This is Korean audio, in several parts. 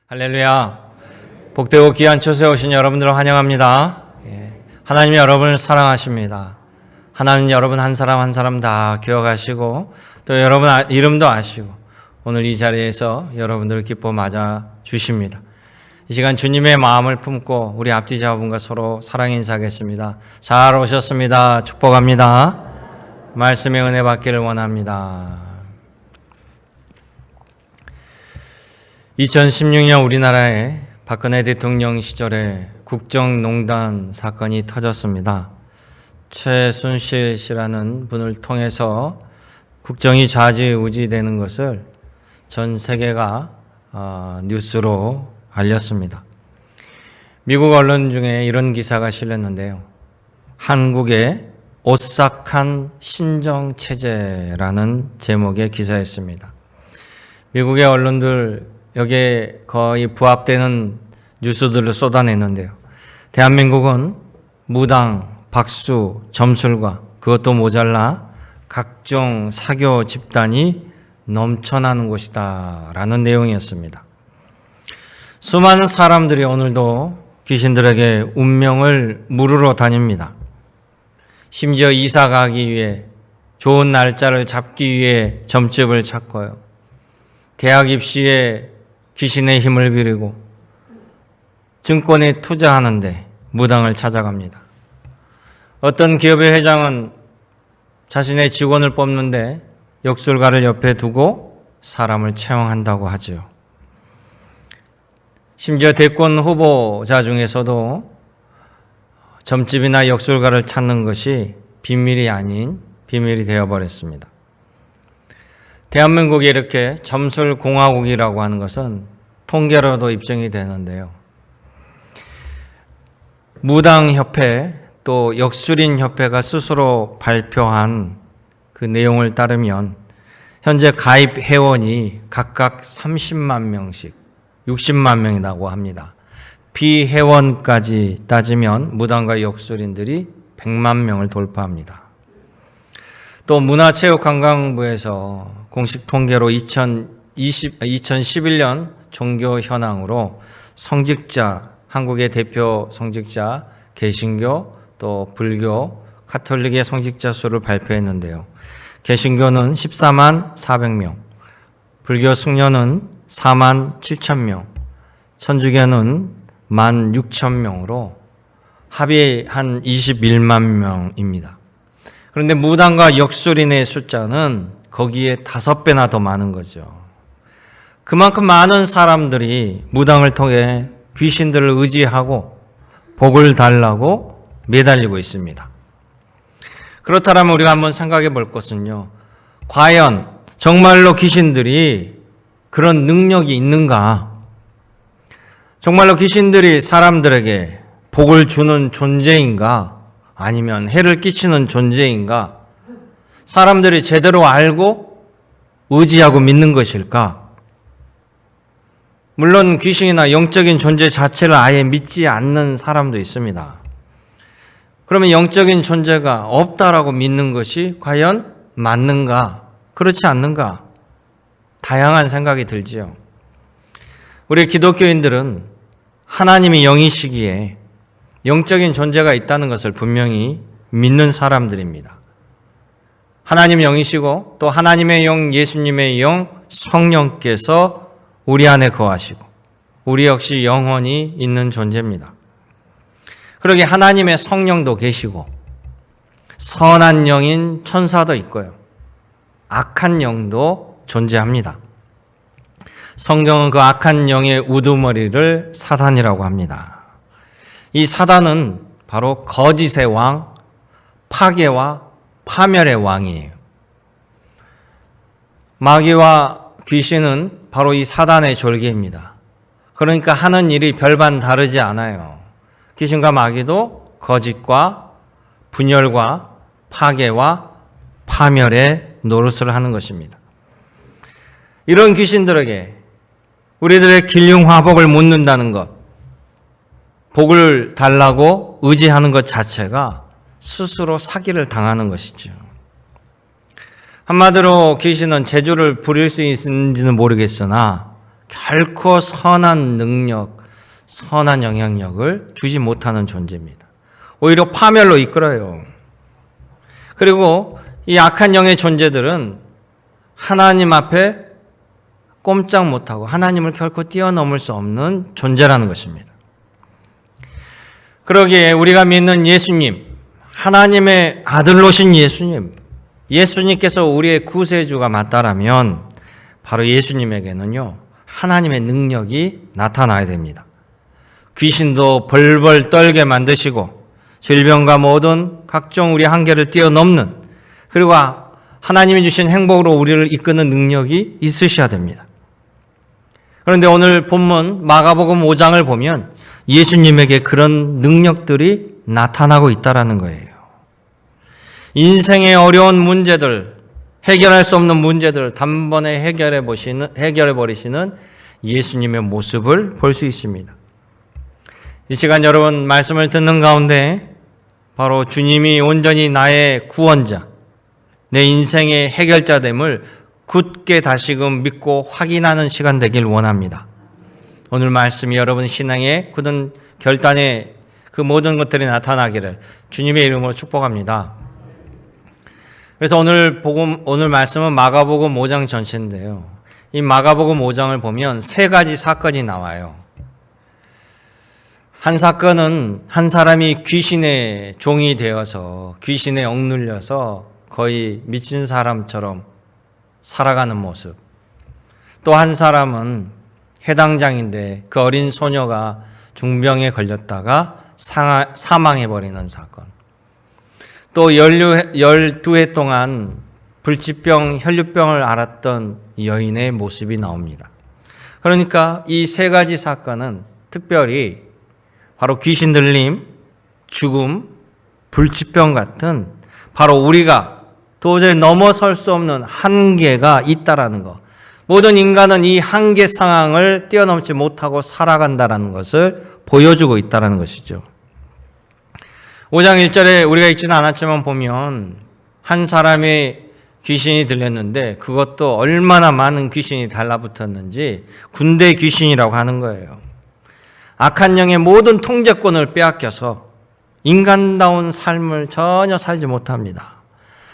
할렐루야. 복되고 귀한 초소에 오신 여러분들을 환영합니다. 하나님이 여러분을 사랑하십니다. 하나님 여러분 한 사람 한 사람 다 기억하시고 또 여러분 이름도 아시고 오늘 이 자리에서 여러분들을 기뻐 맞아 주십니다. 이 시간 주님의 마음을 품고 우리 앞뒤자분과 서로 사랑 인사하겠습니다. 잘 오셨습니다. 축복합니다. 말씀의 은혜 받기를 원합니다. 2016년 우리나라의 박근혜 대통령 시절에 국정농단 사건이 터졌습니다. 최순실 씨라는 분을 통해서 국정이 좌지우지되는 것을 전 세계가 뉴스로 알렸습니다. 미국 언론 중에 이런 기사가 실렸는데요. 한국의 오싹한 신정체제라는 제목의 기사였습니다. 미국의 언론들 여기에 거의 부합되는 뉴스들을 쏟아냈는데요. 대한민국은 무당, 박수, 점술과 그것도 모자라 각종 사교 집단이 넘쳐나는 곳이다 라는 내용이었습니다. 수많은 사람들이 오늘도 귀신들에게 운명을 물으러 다닙니다. 심지어 이사 가기 위해 좋은 날짜를 잡기 위해 점집을 찾고요. 대학 입시에 귀신의 힘을 빌리고 증권에 투자하는데 무당을 찾아갑니다. 어떤 기업의 회장은 자신의 직원을 뽑는데 역술가를 옆에 두고 사람을 채용한다고 하죠. 심지어 대권 후보자 중에서도 점집이나 역술가를 찾는 것이 비밀이 아닌 비밀이 되어버렸습니다. 대한민국이 이렇게 점술공화국이라고 하는 것은 통계로도 입증이 되는데요. 무당협회 또 역술인협회가 스스로 발표한 그 내용을 따르면 현재 가입 회원이 각각 30만 명씩 60만 명이라고 합니다. 비회원까지 따지면 무당과 역술인들이 100만 명을 돌파합니다. 또 문화체육관광부에서 공식 통계로 2011년 종교 현황으로 성직자, 한국의 대표 성직자, 개신교, 또 불교, 가톨릭의 성직자 수를 발표했는데요. 개신교는 14만 400명, 불교 승려는 4만 7천 명, 천주교는 1만 6천 명으로 합이 한 21만 명입니다. 그런데 무당과 역술인의 숫자는 거기에 5배나 더 많은 거죠. 그만큼 많은 사람들이 무당을 통해 귀신들을 의지하고 복을 달라고 매달리고 있습니다. 그렇다면 우리가 한번 생각해 볼 것은요. 과연 정말로 귀신들이 그런 능력이 있는가? 정말로 귀신들이 사람들에게 복을 주는 존재인가? 아니면 해를 끼치는 존재인가? 사람들이 제대로 알고 의지하고 믿는 것일까? 물론 귀신이나 영적인 존재 자체를 아예 믿지 않는 사람도 있습니다. 그러면 영적인 존재가 없다라고 믿는 것이 과연 맞는가? 그렇지 않는가? 다양한 생각이 들지요. 우리 기독교인들은 하나님이 영이시기에 영적인 존재가 있다는 것을 분명히 믿는 사람들입니다. 하나님 영이시고 또 하나님의 영, 예수님의 영, 성령께서 우리 안에 거하시고 우리 역시 영혼이 있는 존재입니다. 그러게 하나님의 성령도 계시고 선한 영인 천사도 있고요. 악한 영도 존재합니다. 성경은 그 악한 영의 우두머리를 사단이라고 합니다. 이 사단은 바로 거짓의 왕, 파괴와 파멸의 왕이에요. 마귀와 귀신은 바로 이 사단의 졸개입니다. 그러니까 하는 일이 별반 다르지 않아요. 귀신과 마귀도 거짓과 분열과 파괴와 파멸의 노릇을 하는 것입니다. 이런 귀신들에게 우리들의 길흉화복을 묻는다는 것, 복을 달라고 의지하는 것 자체가 스스로 사기를 당하는 것이죠. 한마디로 귀신은 재주를 부릴 수 있는지는 모르겠으나 결코 선한 능력, 선한 영향력을 주지 못하는 존재입니다. 오히려 파멸로 이끌어요. 그리고 이 악한 영의 존재들은 하나님 앞에 꼼짝 못하고 하나님을 결코 뛰어넘을 수 없는 존재라는 것입니다. 그러기에 우리가 믿는 예수님, 하나님의 아들로신 예수님께서 우리의 구세주가 맞다라면 바로 예수님에게는요, 하나님의 능력이 나타나야 됩니다. 귀신도 벌벌 떨게 만드시고 질병과 모든 각종 우리 한계를 뛰어넘는, 그리고 하나님이 주신 행복으로 우리를 이끄는 능력이 있으셔야 됩니다. 그런데 오늘 본문 마가복음 5장을 보면 예수님에게 그런 능력들이 나타나고 있다는 거예요. 인생의 어려운 문제들, 해결할 수 없는 문제들을 단번에 해결해 버리시는 예수님의 모습을 볼 수 있습니다. 이 시간 여러분 말씀을 듣는 가운데 바로 주님이 온전히 나의 구원자, 내 인생의 해결자됨을 굳게 다시금 믿고 확인하는 시간 되길 원합니다. 오늘 말씀이 여러분 신앙의 굳은 결단에 그 모든 것들이 나타나기를 주님의 이름으로 축복합니다. 그래서 오늘 말씀은 마가복음 5장 전체인데요. 이 마가복음 5장을 보면 세 가지 사건이 나와요. 한 사건은 한 사람이 귀신의 종이 되어서 귀신에 억눌려서 거의 미친 사람처럼 살아가는 모습. 또 한 사람은 해당장인데 그 어린 소녀가 중병에 걸렸다가 사망해버리는 사건. 또 12해 동안 불치병, 혈류병을 앓았던 여인의 모습이 나옵니다. 그러니까 이 세 가지 사건은 특별히 바로 귀신 들림, 죽음, 불치병 같은 바로 우리가 도저히 넘어설 수 없는 한계가 있다라는 것. 모든 인간은 이 한계 상황을 뛰어넘지 못하고 살아간다라는 것을 보여주고 있다라는 것이죠. 5장 1절에 우리가 읽지는 않았지만 보면 한 사람의 귀신이 들렸는데 그것도 얼마나 많은 귀신이 달라붙었는지 군대 귀신이라고 하는 거예요. 악한 영의 모든 통제권을 빼앗겨서 인간다운 삶을 전혀 살지 못합니다.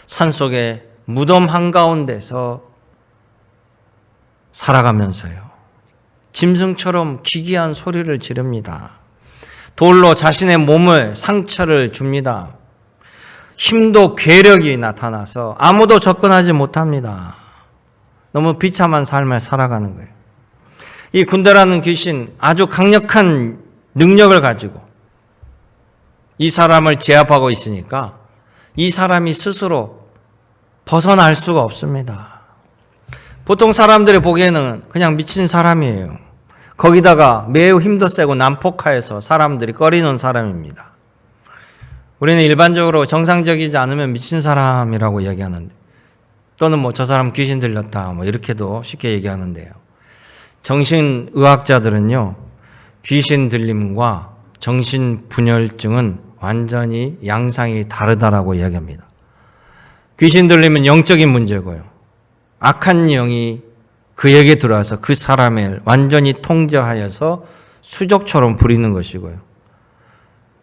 산속에 무덤 한가운데서 살아가면서요. 짐승처럼 기괴한 소리를 지릅니다. 돌로 자신의 몸을 상처를 줍니다. 힘도 괴력이 나타나서 아무도 접근하지 못합니다. 너무 비참한 삶을 살아가는 거예요. 이 군대라는 귀신 아주 강력한 능력을 가지고 이 사람을 제압하고 있으니까 이 사람이 스스로 벗어날 수가 없습니다. 보통 사람들이 보기에는 그냥 미친 사람이에요. 거기다가 매우 힘도 세고 난폭하여서 사람들이 꺼리는 사람입니다. 우리는 일반적으로 정상적이지 않으면 미친 사람이라고 얘기하는데, 또는 뭐 저 사람 귀신 들렸다 뭐 이렇게도 쉽게 얘기하는데요. 정신의학자들은요, 귀신 들림과 정신분열증은 완전히 양상이 다르다라고 이야기합니다. 귀신 들림은 영적인 문제고요. 악한 영이 그에게 들어와서 그 사람을 완전히 통제하여서 수족처럼 부리는 것이고요.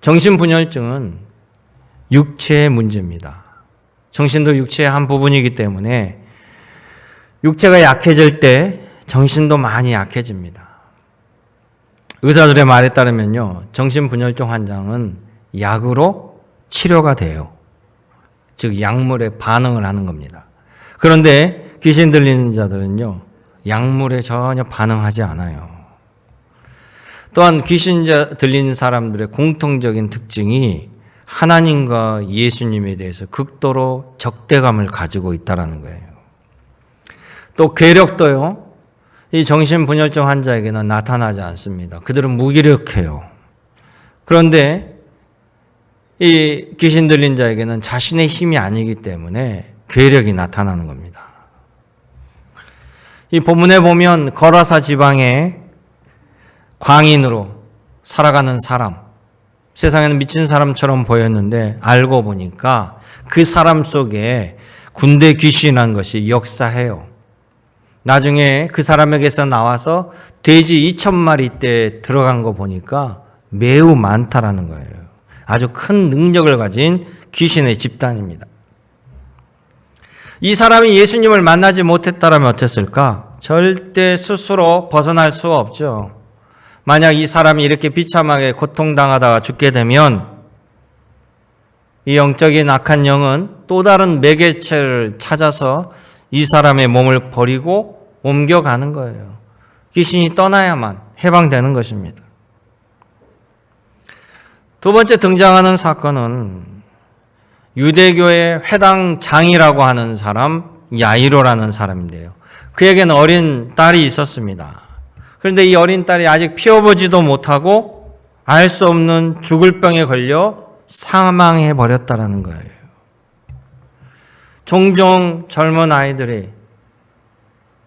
정신분열증은 육체의 문제입니다. 정신도 육체의 한 부분이기 때문에 육체가 약해질 때 정신도 많이 약해집니다. 의사들의 말에 따르면요, 정신분열증 환자는 약으로 치료가 돼요. 즉 약물에 반응을 하는 겁니다. 그런데 귀신 들리는 자들은요, 약물에 전혀 반응하지 않아요. 또한 귀신 들린 사람들의 공통적인 특징이 하나님과 예수님에 대해서 극도로 적대감을 가지고 있다는 거예요. 또 괴력도요, 이 정신분열증 환자에게는 나타나지 않습니다. 그들은 무기력해요. 그런데 이 귀신 들린 자에게는 자신의 힘이 아니기 때문에 괴력이 나타나는 겁니다. 이 본문에 보면 거라사 지방의 광인으로 살아가는 사람, 세상에는 미친 사람처럼 보였는데 알고 보니까 그 사람 속에 군대 귀신이라는 것이 역사해요. 나중에 그 사람에게서 나와서 돼지 2,000마리 때 들어간 거 보니까 매우 많다라는 거예요. 아주 큰 능력을 가진 귀신의 집단입니다. 이 사람이 예수님을 만나지 못했다면 어땠을까? 절대 스스로 벗어날 수 없죠. 만약 이 사람이 이렇게 비참하게 고통당하다가 죽게 되면 이 영적인 악한 영은 또 다른 매개체를 찾아서 이 사람의 몸을 버리고 옮겨가는 거예요. 귀신이 떠나야만 해방되는 것입니다. 두 번째 등장하는 사건은 유대교의 회당장이라고 하는 사람 야이로라는 사람인데요. 그에게는 어린 딸이 있었습니다. 그런데 이 어린 딸이 아직 피워보지도 못하고 알 수 없는 죽을 병에 걸려 사망해 버렸다라는 거예요. 종종 젊은 아이들이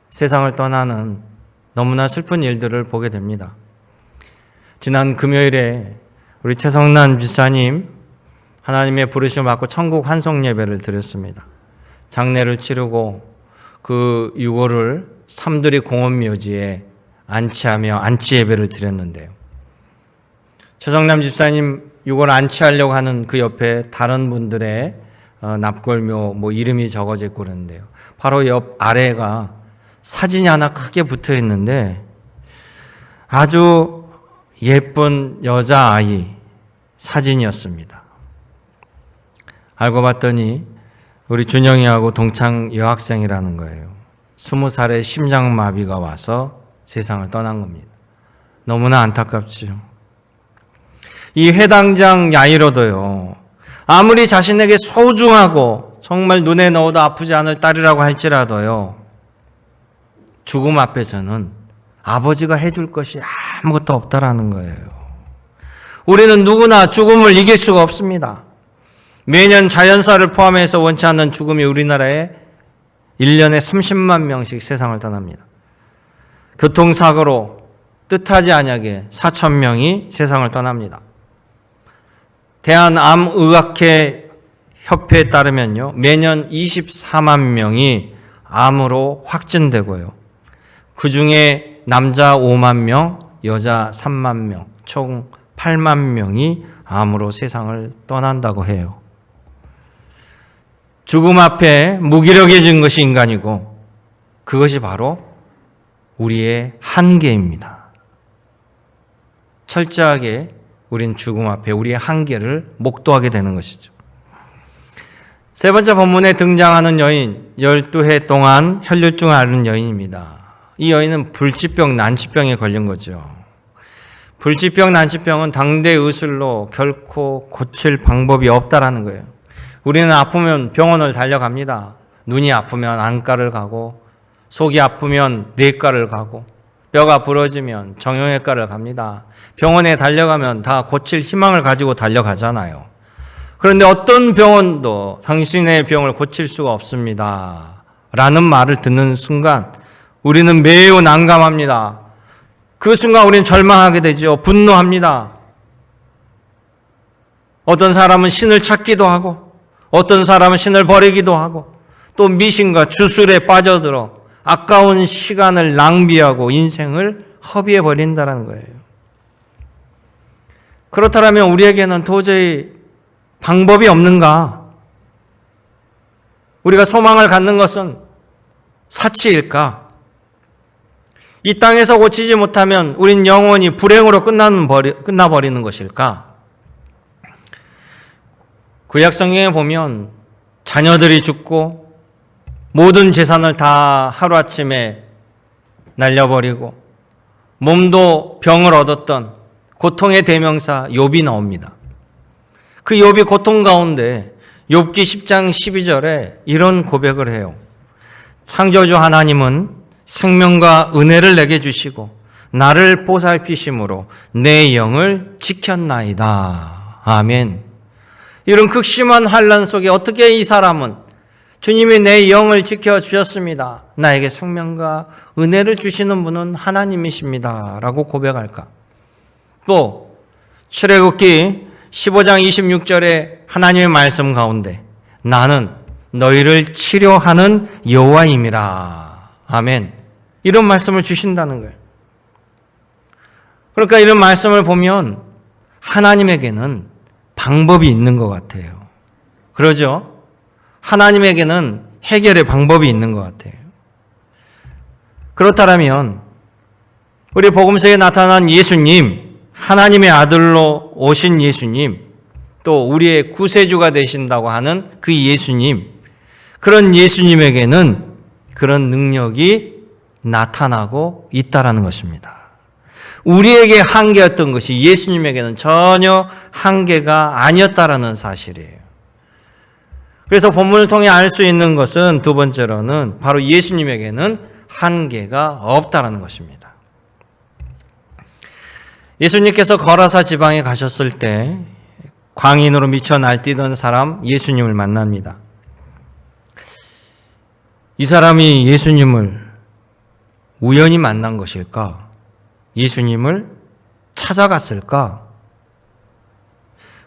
세상을 떠나는 너무나 슬픈 일들을 보게 됩니다. 지난 금요일에 우리 최성난 집사님 하나님의 부르심을 받고 천국 환송 예배를 드렸습니다. 장례를 치르고 그 유골을 삼두리 공원묘지에 안치하며 안치 예배를 드렸는데요. 최성남 집사님 유골 안치하려고 하는 그 옆에 다른 분들의 납골묘 이름이 적어져 있고 그러는데요. 바로 옆 아래가 사진이 하나 크게 붙어 있는데 아주 예쁜 여자아이 사진이었습니다. 알고 봤더니 우리 준영이하고 동창 여학생이라는 거예요. 20살에 심장마비가 와서 세상을 떠난 겁니다. 너무나 안타깝지요. 이 회당장 야이로도요. 아무리 자신에게 소중하고 정말 눈에 넣어도 아프지 않을 딸이라고 할지라도요. 죽음 앞에서는 아버지가 해줄 것이 아무것도 없다라는 거예요. 우리는 누구나 죽음을 이길 수가 없습니다. 매년 자연사를 포함해서 원치 않는 죽음이 우리나라에 1년에 30만 명씩 세상을 떠납니다. 교통사고로 뜻하지 않게 4,000명이 세상을 떠납니다. 대한암의학회 협회에 따르면요, 매년 24만 명이 암으로 확진되고요. 그 중에 남자 5만 명, 여자 3만 명, 총 8만 명이 암으로 세상을 떠난다고 해요. 죽음 앞에 무기력해진 것이 인간이고 그것이 바로 우리의 한계입니다. 철저하게 우린 죽음 앞에 우리의 한계를 목도하게 되는 것이죠. 세 번째 본문에 등장하는 여인, 12해 동안 혈류증을 앓은 여인입니다. 이 여인은 불치병, 난치병에 걸린 거죠. 불치병, 난치병은 당대 의술로 결코 고칠 방법이 없다라는 거예요. 우리는 아프면 병원을 달려갑니다. 눈이 아프면 안과를 가고, 속이 아프면 뇌과를 가고, 뼈가 부러지면 정형외과를 갑니다. 병원에 달려가면 다 고칠 희망을 가지고 달려가잖아요. 그런데 어떤 병원도 당신의 병을 고칠 수가 없습니다. 라는 말을 듣는 순간 우리는 매우 난감합니다. 그 순간 우리는 절망하게 되죠. 분노합니다. 어떤 사람은 신을 찾기도 하고 어떤 사람은 신을 버리기도 하고 또 미신과 주술에 빠져들어 아까운 시간을 낭비하고 인생을 허비해 버린다는 거예요. 그렇다면 우리에게는 도저히 방법이 없는가? 우리가 소망을 갖는 것은 사치일까? 이 땅에서 고치지 못하면 우린 영원히 불행으로 끝나버리는 것일까? 구약 성경에 보면 자녀들이 죽고 모든 재산을 다 하루아침에 날려버리고 몸도 병을 얻었던 고통의 대명사 욥이 나옵니다. 그 욥이 고통 가운데 욥기 10장 12절에 이런 고백을 해요. 창조주 하나님은 생명과 은혜를 내게 주시고 나를 보살피심으로 내 영을 지켰나이다. 아멘. 이런 극심한 환난 속에 어떻게 이 사람은 주님이 내 영을 지켜주셨습니다. 나에게 생명과 은혜를 주시는 분은 하나님이십니다. 라고 고백할까? 또 출애굽기 15장 26절에 하나님의 말씀 가운데 나는 너희를 치료하는 여호와임이라. 아멘. 이런 말씀을 주신다는 거예요. 그러니까 이런 말씀을 보면 하나님에게는 방법이 있는 것 같아요. 그러죠? 하나님에게는 해결의 방법이 있는 것 같아요. 그렇다면 우리 복음서에 나타난 예수님, 하나님의 아들로 오신 예수님, 또 우리의 구세주가 되신다고 하는 그 예수님, 그런 예수님에게는 그런 능력이 나타나고 있다라는 것입니다. 우리에게 한계였던 것이 예수님에게는 전혀 한계가 아니었다라는 사실이에요. 그래서 본문을 통해 알 수 있는 것은 두 번째로는 바로 예수님에게는 한계가 없다라는 것입니다. 예수님께서 거라사 지방에 가셨을 때 광인으로 미쳐 날뛰던 사람 예수님을 만납니다. 이 사람이 예수님을 우연히 만난 것일까? 예수님을 찾아갔을까?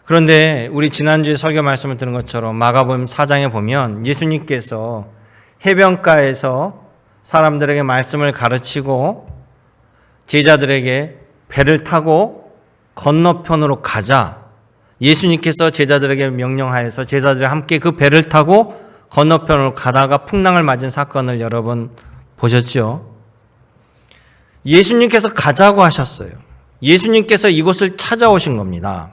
그런데 우리 지난주에 설교 말씀을 들은 것처럼 마가복음 4장에 보면 예수님께서 해변가에서 사람들에게 말씀을 가르치고 제자들에게 배를 타고 건너편으로 가자. 예수님께서 제자들에게 명령하여서 제자들이 함께 그 배를 타고 건너편으로 가다가 풍랑을 맞은 사건을 여러분 보셨죠? 예수님께서 가자고 하셨어요. 예수님께서 이곳을 찾아오신 겁니다.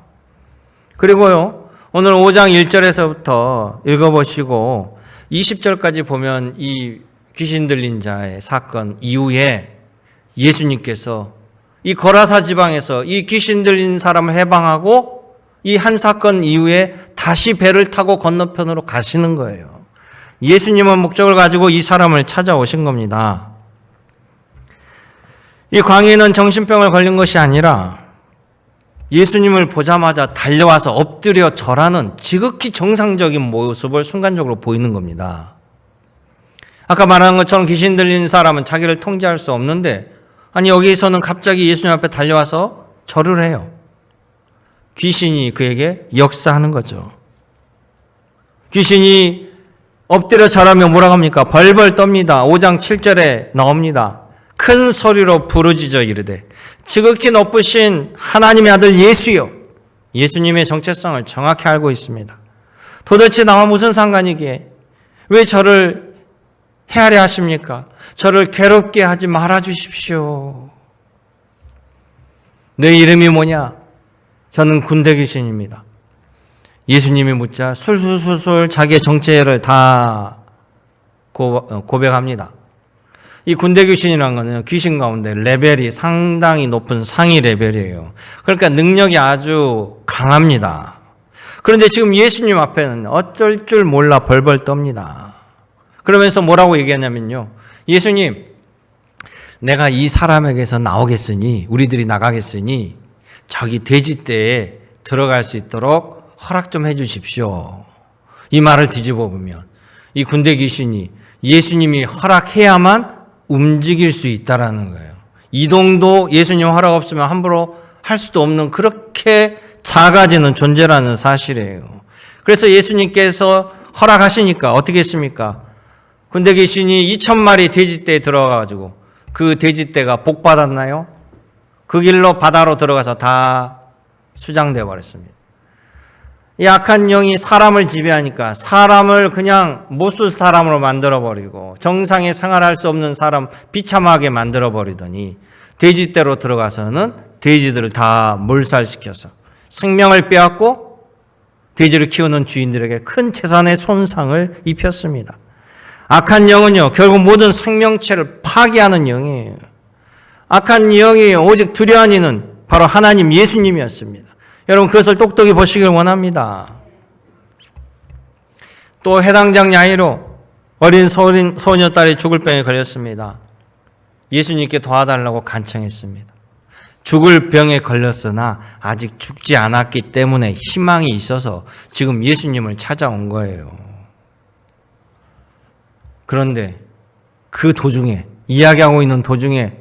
그리고요, 오늘 5장 1절에서부터 읽어보시고 20절까지 보면 이 귀신 들린 자의 사건 이후에 예수님께서 이 거라사 지방에서 이 귀신 들린 사람을 해방하고 이 한 사건 이후에 다시 배를 타고 건너편으로 가시는 거예요. 예수님은 목적을 가지고 이 사람을 찾아오신 겁니다. 이 광인은 정신병을 걸린 것이 아니라 예수님을 보자마자 달려와서 엎드려 절하는 지극히 정상적인 모습을 순간적으로 보이는 겁니다. 아까 말한 것처럼 귀신 들린 사람은 자기를 통제할 수 없는데 아니 여기에서는 갑자기 예수님 앞에 달려와서 절을 해요. 귀신이 그에게 역사하는 거죠. 귀신이 엎드려 절하면 뭐라고 합니까? 벌벌 떱니다. 5장 7절에 나옵니다. 큰 소리로 부르짖어 이르되 지극히 높으신 하나님의 아들 예수여. 예수님의 정체성을 정확히 알고 있습니다. 도대체 나와 무슨 상관이기에 왜 저를 헤아려 하십니까? 저를 괴롭게 하지 말아 주십시오. 내 이름이 뭐냐? 저는 군대 귀신입니다. 예수님이 묻자 술술술술 자기의 정체를 다 고백합니다. 이 군대 귀신이라는 것은 귀신 가운데 레벨이 상당히 높은 상위 레벨이에요. 그러니까 능력이 아주 강합니다. 그런데 지금 예수님 앞에는 어쩔 줄 몰라 벌벌 떱니다. 그러면서 뭐라고 얘기하냐면요. 예수님, 내가 이 사람에게서 나오겠으니, 우리들이 나가겠으니 저기 돼지떼에 들어갈 수 있도록 허락 좀 해 주십시오. 이 말을 뒤집어 보면 이 군대 귀신이 예수님이 허락해야만 움직일 수 있다라는 거예요. 이동도 예수님 허락 없으면 함부로 할 수도 없는 그렇게 작아지는 존재라는 사실이에요. 그래서 예수님께서 허락하시니까 어떻게 했습니까? 군대 귀신이 2,000마리 돼지떼에 들어가가지고 그 돼지떼가 복 받았나요? 그 길로 바다로 들어가서 다 수장되어 버렸습니다. 이 악한 영이 사람을 지배하니까 사람을 그냥 못 쓸 사람으로 만들어버리고 정상에 생활할 수 없는 사람 비참하게 만들어버리더니 돼지떼로 들어가서는 돼지들을 다 몰살시켜서 생명을 빼앗고 돼지를 키우는 주인들에게 큰 재산의 손상을 입혔습니다. 악한 영은요, 결국 모든 생명체를 파괴하는 영이에요. 악한 영이 오직 두려운 이는 바로 하나님 예수님이었습니다. 여러분 그것을 똑똑히 보시길 원합니다. 또 해당장 야이로 어린 소녀딸이 죽을 병에 걸렸습니다. 예수님께 도와달라고 간청했습니다. 죽을 병에 걸렸으나 아직 죽지 않았기 때문에 희망이 있어서 지금 예수님을 찾아온 거예요. 그런데 그 도중에, 이야기하고 있는 도중에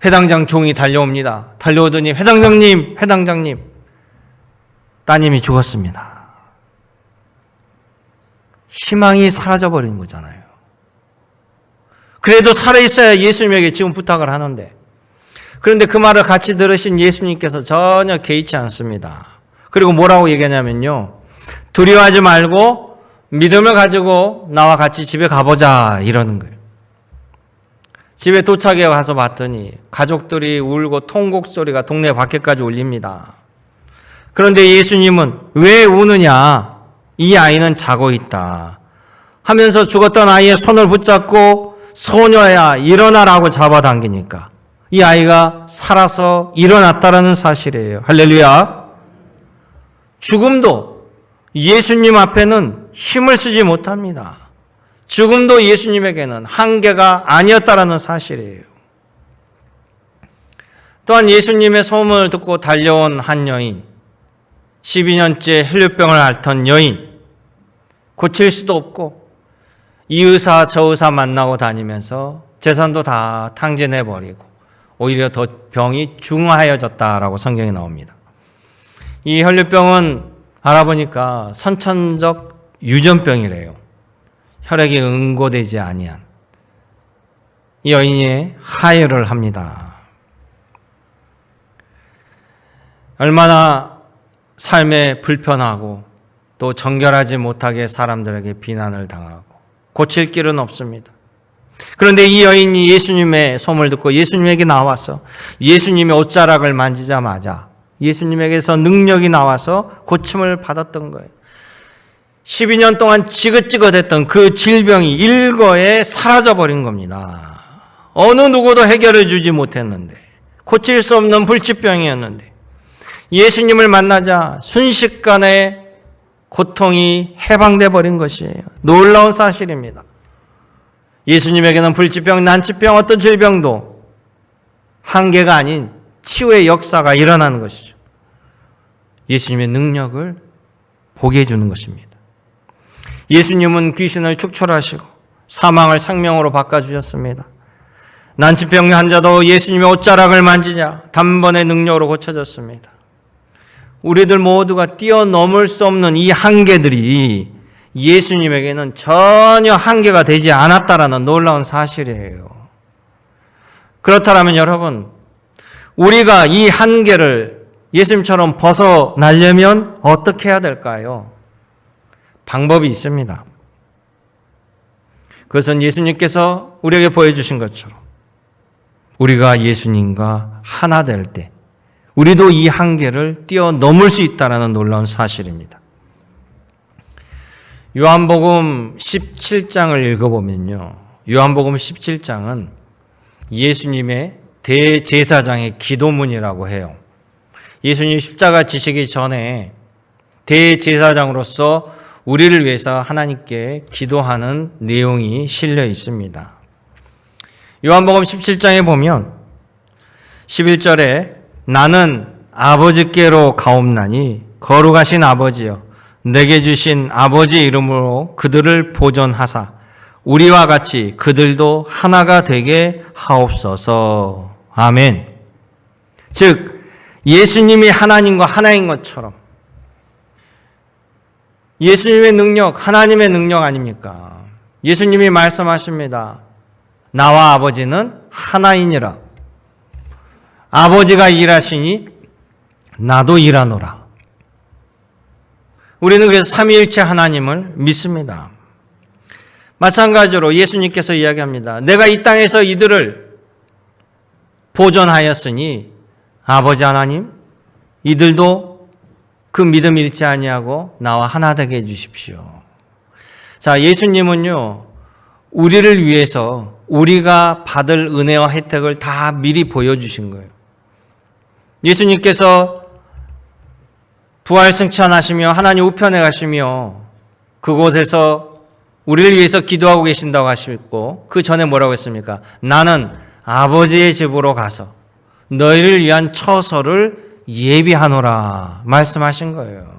회당장 종이 달려옵니다. 달려오더니 회당장님, 따님이 죽었습니다. 희망이 사라져버린 거잖아요. 그래도 살아있어야 예수님에게 지금 부탁을 하는데, 그런데 그 말을 같이 들으신 예수님께서 전혀 개의치 않습니다. 그리고 뭐라고 얘기하냐면요, 두려워하지 말고 믿음을 가지고 나와 같이 집에 가보자 이러는 거예요. 집에 도착해 가서 봤더니 가족들이 울고 통곡 소리가 동네 밖에까지 울립니다. 그런데 예수님은 왜 우느냐? 이 아이는 자고 있다 하면서 죽었던 아이의 손을 붙잡고 소녀야 일어나라고 잡아당기니까 이 아이가 살아서 일어났다라는 사실이에요. 할렐루야. 죽음도 예수님 앞에는 힘을 쓰지 못합니다. 죽음도 예수님에게는 한계가 아니었다라는 사실이에요. 또한 예수님의 소문을 듣고 달려온 한 여인, 12년째 혈류병을 앓던 여인, 고칠 수도 없고 이 의사 저 의사 만나고 다니면서 재산도 다 탕진해버리고 오히려 더 병이 중하여졌다라고 성경에 나옵니다. 이 혈류병은 알아보니까 선천적 유전병이래요. 혈액이 응고되지 아니한. 이 여인이 하혈을 합니다. 얼마나 삶에 불편하고 또 정결하지 못하게 사람들에게 비난을 당하고 고칠 길은 없습니다. 그런데 이 여인이 예수님의 소문을 듣고 예수님에게 나와서 예수님의 옷자락을 만지자마자 예수님에게서 능력이 나와서 고침을 받았던 거예요. 12년 동안 지긋지긋했던 그 질병이 일거에 사라져버린 겁니다. 어느 누구도 해결해 주지 못했는데, 고칠 수 없는 불치병이었는데 예수님을 만나자 순식간에 고통이 해방돼 버린 것이에요. 놀라운 사실입니다. 예수님에게는 불치병, 난치병, 어떤 질병도 한계가 아닌 치유의 역사가 일어나는 것이죠. 예수님의 능력을 보게 해주는 것입니다. 예수님은 귀신을 축출하시고 사망을 생명으로 바꿔주셨습니다. 난치병 환자도 예수님의 옷자락을 만지자 단번에 능력으로 고쳐졌습니다. 우리들 모두가 뛰어넘을 수 없는 이 한계들이 예수님에게는 전혀 한계가 되지 않았다라는 놀라운 사실이에요. 그렇다면 여러분, 우리가 이 한계를 예수님처럼 벗어나려면 어떻게 해야 될까요? 방법이 있습니다. 그것은 예수님께서 우리에게 보여주신 것처럼 우리가 예수님과 하나 될 때 우리도 이 한계를 뛰어넘을 수 있다는 놀라운 사실입니다. 요한복음 17장을 읽어보면요, 요한복음 17장은 예수님의 대제사장의 기도문이라고 해요. 예수님 십자가 지시기 전에 대제사장으로서 우리를 위해서 하나님께 기도하는 내용이 실려 있습니다. 요한복음 17장에 보면 11절에 나는 아버지께로 가옵나니 거룩하신 아버지여 내게 주신 아버지 이름으로 그들을 보존하사 우리와 같이 그들도 하나가 되게 하옵소서. 아멘. 즉 예수님이 하나님과 하나인 것처럼 예수님의 능력, 하나님의 능력 아닙니까? 예수님이 말씀하십니다. 나와 아버지는 하나이니라. 아버지가 일하시니 나도 일하노라. 우리는 그래서 삼위일체 하나님을 믿습니다. 마찬가지로 예수님께서 이야기합니다. 내가 이 땅에서 이들을 보존하였으니 아버지 하나님, 이들도 그 믿음 잃지 아니하고 나와 하나 되게 해주십시오. 자, 예수님은요, 우리를 위해서 우리가 받을 은혜와 혜택을 다 미리 보여주신 거예요. 예수님께서 부활 승천하시며 하나님 우편에 가시며 그곳에서 우리를 위해서 기도하고 계신다고 하시고 그 전에 뭐라고 했습니까? 나는 아버지의 집으로 가서 너희를 위한 처소를 예비하노라 말씀하신 거예요.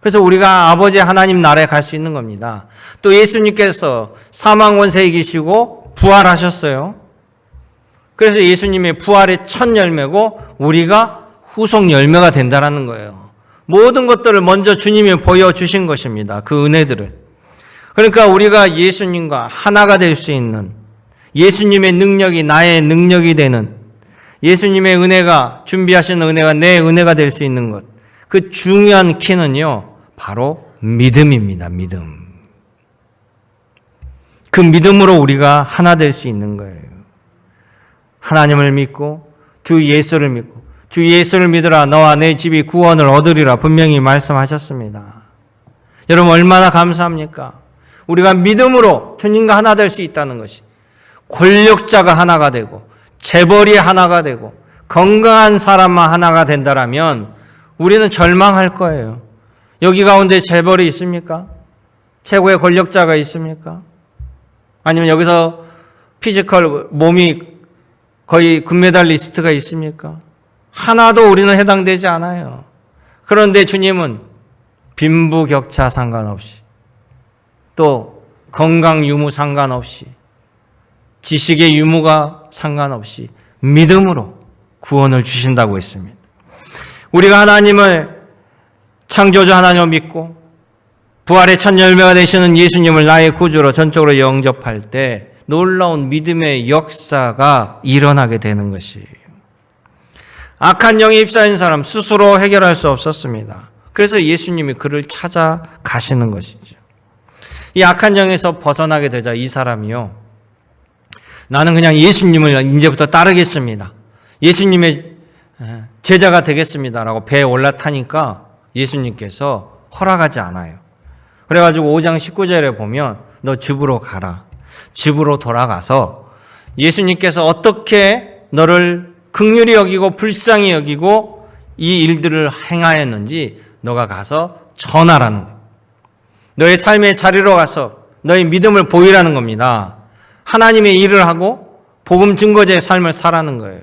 그래서 우리가 아버지 하나님 나라에 갈 수 있는 겁니다. 또 예수님께서 사망 권세에 이기시고 부활하셨어요. 그래서 예수님의 부활의 첫 열매고 우리가 후속 열매가 된다는 거예요. 모든 것들을 먼저 주님이 보여주신 것입니다. 그 은혜들을. 그러니까 우리가 예수님과 하나가 될 수 있는 예수님의 능력이 나의 능력이 되는, 예수님의 은혜가, 준비하신 은혜가 내 은혜가 될 수 있는 것, 그 중요한 키는요, 바로 믿음입니다. 믿음. 그 믿음으로 우리가 하나 될 수 있는 거예요. 하나님을 믿고 주 예수를 믿고, 주 예수를 믿으라 너와 내 집이 구원을 얻으리라 분명히 말씀하셨습니다. 여러분 얼마나 감사합니까? 우리가 믿음으로 주님과 하나 될 수 있다는 것이, 권력자가 하나가 되고 재벌이 하나가 되고 건강한 사람만 하나가 된다라면 우리는 절망할 거예요. 여기 가운데 재벌이 있습니까? 최고의 권력자가 있습니까? 아니면 여기서 피지컬 몸이 거의 금메달리스트가 있습니까? 하나도 우리는 해당되지 않아요. 그런데 주님은 빈부격차 상관없이, 또 건강 유무 상관없이, 지식의 유무가 상관없이 믿음으로 구원을 주신다고 했습니다. 우리가 하나님을, 창조주 하나님을 믿고 부활의 첫 열매가 되시는 예수님을 나의 구주로 전적으로 영접할 때 놀라운 믿음의 역사가 일어나게 되는 것이에요. 악한 영에 휩싸인 사람 스스로 해결할 수 없었습니다. 그래서 예수님이 그를 찾아가시는 것이죠. 이 악한 영에서 벗어나게 되자 이 사람이요, 나는 그냥 예수님을 이제부터 따르겠습니다, 예수님의 제자가 되겠습니다라고 배에 올라타니까 예수님께서 허락하지 않아요. 그래가지고 5장 19절에 보면 너 집으로 가라. 집으로 돌아가서 예수님께서 어떻게 너를 긍휼히 여기고 불쌍히 여기고 이 일들을 행하였는지 너가 가서 전하라는 거예요. 너의 삶의 자리로 가서 너의 믿음을 보이라는 겁니다. 하나님의 일을 하고 복음 증거자의 삶을 살라는 거예요.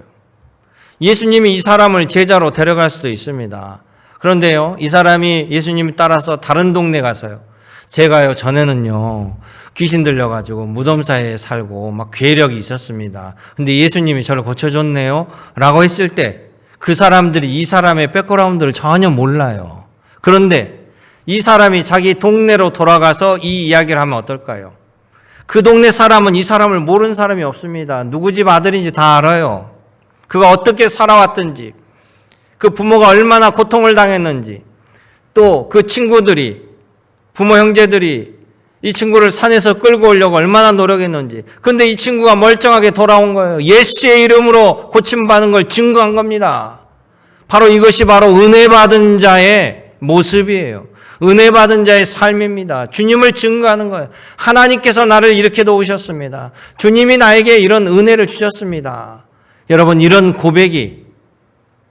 예수님이 이 사람을 제자로 데려갈 수도 있습니다. 그런데요, 이 사람이 예수님을 따라서 다른 동네 가서요, 제가요 전에는요 귀신 들려가지고 무덤 사이에 살고 막 괴력이 있었습니다. 근데 예수님이 저를 고쳐줬네요 라고 했을 때 그 사람들이 이 사람의 백그라운드를 전혀 몰라요. 그런데 이 사람이 자기 동네로 돌아가서 이 이야기를 하면 어떨까요? 그 동네 사람은 이 사람을 모르는 사람이 없습니다. 누구 집 아들인지 다 알아요. 그가 어떻게 살아왔든지, 그 부모가 얼마나 고통을 당했는지, 또 그 친구들이, 부모 형제들이 이 친구를 산에서 끌고 오려고 얼마나 노력했는지. 그런데 이 친구가 멀쩡하게 돌아온 거예요. 예수의 이름으로 고침받은 걸 증거한 겁니다. 바로 이것이 바로 은혜 받은 자의 모습이에요. 은혜 받은 자의 삶입니다. 주님을 증거하는 거예요. 하나님께서 나를 이렇게 도우셨습니다. 주님이 나에게 이런 은혜를 주셨습니다. 여러분, 이런 고백이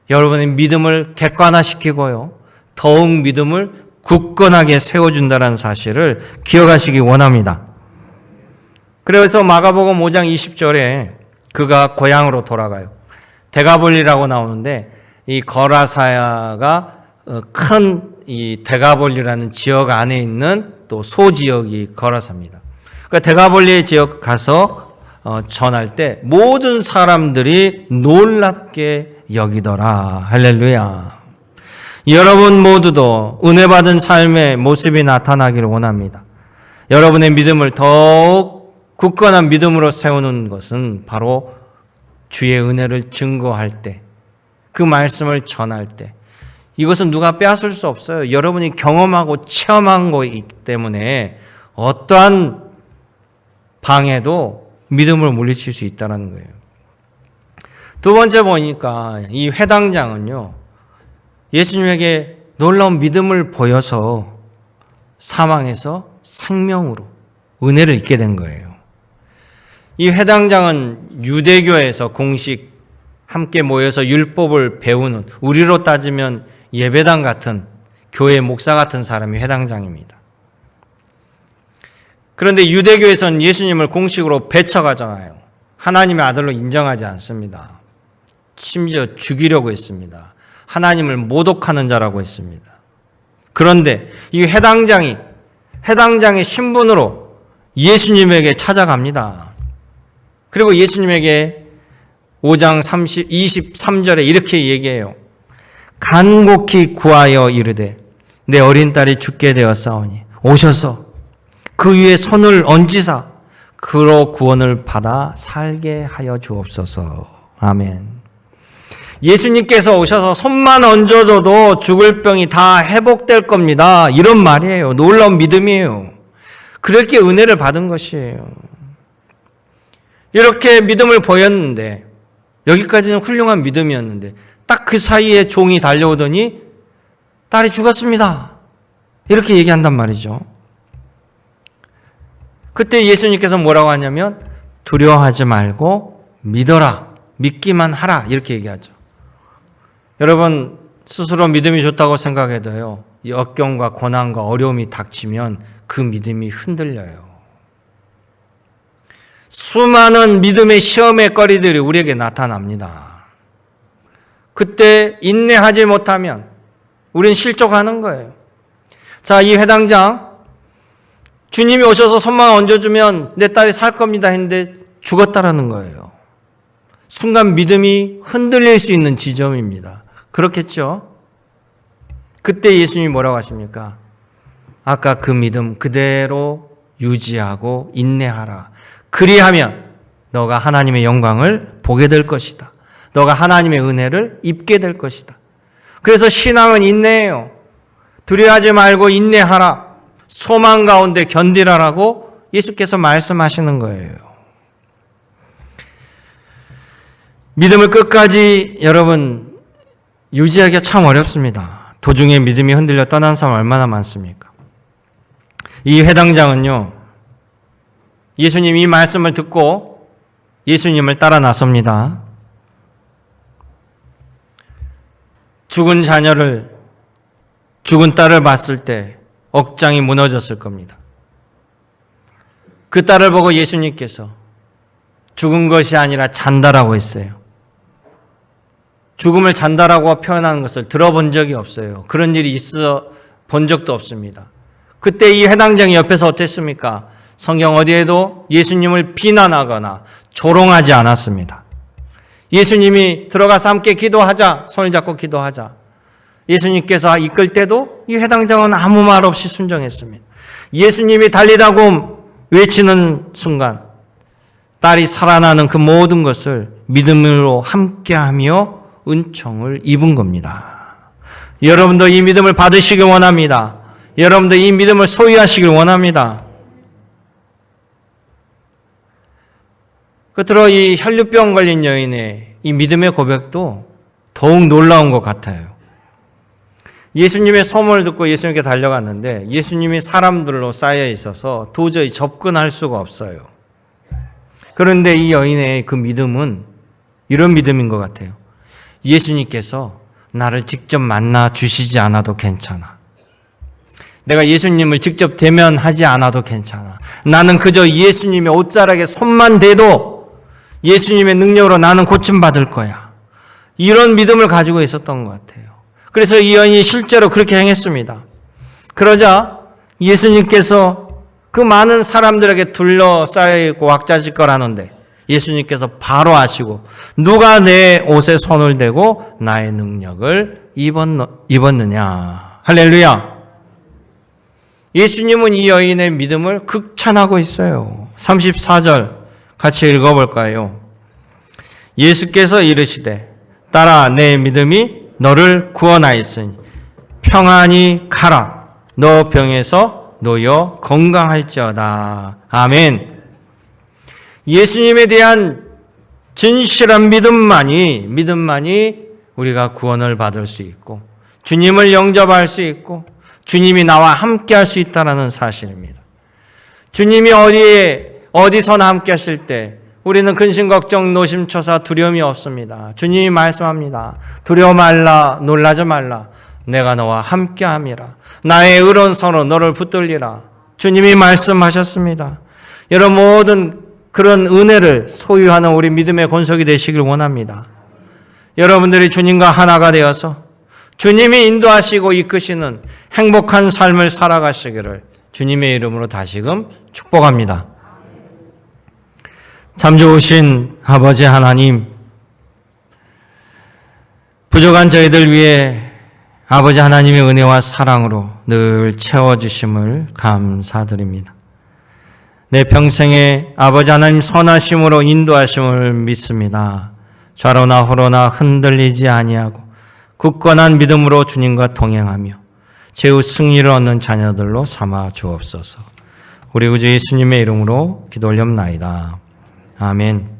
여러분의 믿음을 객관화시키고요, 더욱 믿음을 굳건하게 세워준다는 사실을 기억하시기 원합니다. 그래서 마가복음 5장 20절에 그가 고향으로 돌아가요. 데가볼리라고 나오는데 이 거라사야가 큰 이 데가볼리라는 지역 안에 있는 또 소지역이 거라사입니다. 그러니까 데가볼리 지역 가서 전할 때 모든 사람들이 놀랍게 여기더라. 할렐루야. 여러분 모두도 은혜 받은 삶의 모습이 나타나기를 원합니다. 여러분의 믿음을 더욱 굳건한 믿음으로 세우는 것은 바로 주의 은혜를 증거할 때, 그 말씀을 전할 때, 이것은 누가 빼앗을 수 없어요. 여러분이 경험하고 체험한 거이기 때문에 어떠한 방해도 믿음을 물리칠 수 있다는 거예요. 두 번째 보니까 이 회당장은요, 예수님에게 놀라운 믿음을 보여서 사망에서 생명으로 은혜를 입게 된 거예요. 이 회당장은 유대교에서 공식 함께 모여서 율법을 배우는, 우리로 따지면 예배당 같은, 교회 목사 같은 사람이 회당장입니다. 그런데 유대교에서는 예수님을 공식으로 배척하잖아요. 하나님의 아들로 인정하지 않습니다. 심지어 죽이려고 했습니다. 하나님을 모독하는 자라고 했습니다. 그런데 이 회당장의 신분으로 예수님에게 찾아갑니다. 그리고 예수님에게 5장 23절에 이렇게 얘기해요. 간곡히 구하여 이르되 내 어린 딸이 죽게 되었사오니 오셔서 그 위에 손을 얹으사 그로 구원을 받아 살게 하여 주옵소서. 아멘. 예수님께서 오셔서 손만 얹어줘도 죽을 병이 다 회복될 겁니다. 이런 말이에요. 놀라운 믿음이에요. 그렇게 은혜를 받은 것이에요. 이렇게 믿음을 보였는데, 여기까지는 훌륭한 믿음이었는데, 딱 그 사이에 종이 달려오더니 딸이 죽었습니다. 이렇게 얘기한단 말이죠. 그때 예수님께서 뭐라고 하냐면 두려워하지 말고 믿어라. 믿기만 하라. 이렇게 얘기하죠. 여러분 스스로 믿음이 좋다고 생각해도요. 이 역경과 고난과 어려움이 닥치면 그 믿음이 흔들려요. 수많은 믿음의 시험의 거리들이 우리에게 나타납니다. 그때 인내하지 못하면 우리는 실족하는 거예요. 자, 이 회당장 주님이 오셔서 손만 얹어주면 내 딸이 살 겁니다 했는데 죽었다라는 거예요. 순간 믿음이 흔들릴 수 있는 지점입니다. 그렇겠죠? 그때 예수님이 뭐라고 하십니까? 아까 그 믿음 그대로 유지하고 인내하라. 그리하면 너가 하나님의 영광을 보게 될 것이다. 너가 하나님의 은혜를 입게 될 것이다. 그래서 신앙은 인내예요. 두려워하지 말고 인내하라. 소망 가운데 견디라라고 예수께서 말씀하시는 거예요. 믿음을 끝까지 여러분 유지하기가 참 어렵습니다. 도중에 믿음이 흔들려 떠난 사람 얼마나 많습니까? 이 회당장은요, 예수님 이 말씀을 듣고 예수님을 따라 나섭니다. 죽은 자녀를, 죽은 딸을 봤을 때 억장이 무너졌을 겁니다. 그 딸을 보고 예수님께서 죽은 것이 아니라 잔다라고 했어요. 죽음을 잔다라고 표현하는 것을 들어본 적이 없어요. 그런 일이 있어 본 적도 없습니다. 그때 이 회당장이 옆에서 어땠습니까? 성경 어디에도 예수님을 비난하거나 조롱하지 않았습니다. 예수님이 들어가서 함께 기도하자, 손을 잡고 기도하자. 예수님께서 이끌 때도 이 회당장은 아무 말 없이 순종했습니다. 예수님이 달리다고 외치는 순간 딸이 살아나는 그 모든 것을 믿음으로 함께하며 은총을 입은 겁니다. 여러분도 이 믿음을 받으시길 원합니다. 여러분도 이 믿음을 소유하시길 원합니다. 끝으로 이 혈류병 걸린 여인의 이 믿음의 고백도 더욱 놀라운 것 같아요. 예수님의 소문을 듣고 예수님께 달려갔는데 예수님이 사람들로 쌓여 있어서 도저히 접근할 수가 없어요. 그런데 이 여인의 그 믿음은 이런 믿음인 것 같아요. 예수님께서 나를 직접 만나 주시지 않아도 괜찮아. 내가 예수님을 직접 대면하지 않아도 괜찮아. 나는 그저 예수님의 옷자락에 손만 대도 예수님의 능력으로 나는 고침받을 거야. 이런 믿음을 가지고 있었던 것 같아요. 그래서 이 여인이 실제로 그렇게 행했습니다. 그러자 예수님께서 그 많은 사람들에게 둘러싸여 있고 왁자지껄하는데 예수님께서 바로 아시고 누가 내 옷에 손을 대고 나의 능력을 입었느냐. 할렐루야. 예수님은 이 여인의 믿음을 극찬하고 있어요. 34절 같이 읽어볼까요? 예수께서 이르시되 딸아 내 믿음이 너를 구원하였으니 평안히 가라. 너 병에서 놓여 건강할지어다. 아멘. 예수님에 대한 진실한 믿음만이 우리가 구원을 받을 수 있고 주님을 영접할 수 있고 주님이 나와 함께 할 수 있다는 사실입니다. 주님이 어디서나 함께 하실 때 우리는 근심, 걱정, 노심초사, 두려움이 없습니다. 주님이 말씀합니다. 두려워 말라, 놀라지 말라. 내가 너와 함께 함이라. 나의 의로운 손으로 너를 붙들리라. 주님이 말씀하셨습니다. 여러분 모든 그런 은혜를 소유하는 우리 믿음의 권속이 되시길 원합니다. 여러분들이 주님과 하나가 되어서 주님이 인도하시고 이끄시는 행복한 삶을 살아가시기를 주님의 이름으로 다시금 축복합니다. 참 좋으신 아버지 하나님, 부족한 저희들 위해 아버지 하나님의 은혜와 사랑으로 늘 채워주심을 감사드립니다. 내 평생에 아버지 하나님 선하심으로 인도하심을 믿습니다. 좌로나 후로나 흔들리지 아니하고 굳건한 믿음으로 주님과 동행하며 최후 승리를 얻는 자녀들로 삼아 주옵소서. 우리 구주 예수님의 이름으로 기도 올렵나이다. 아멘.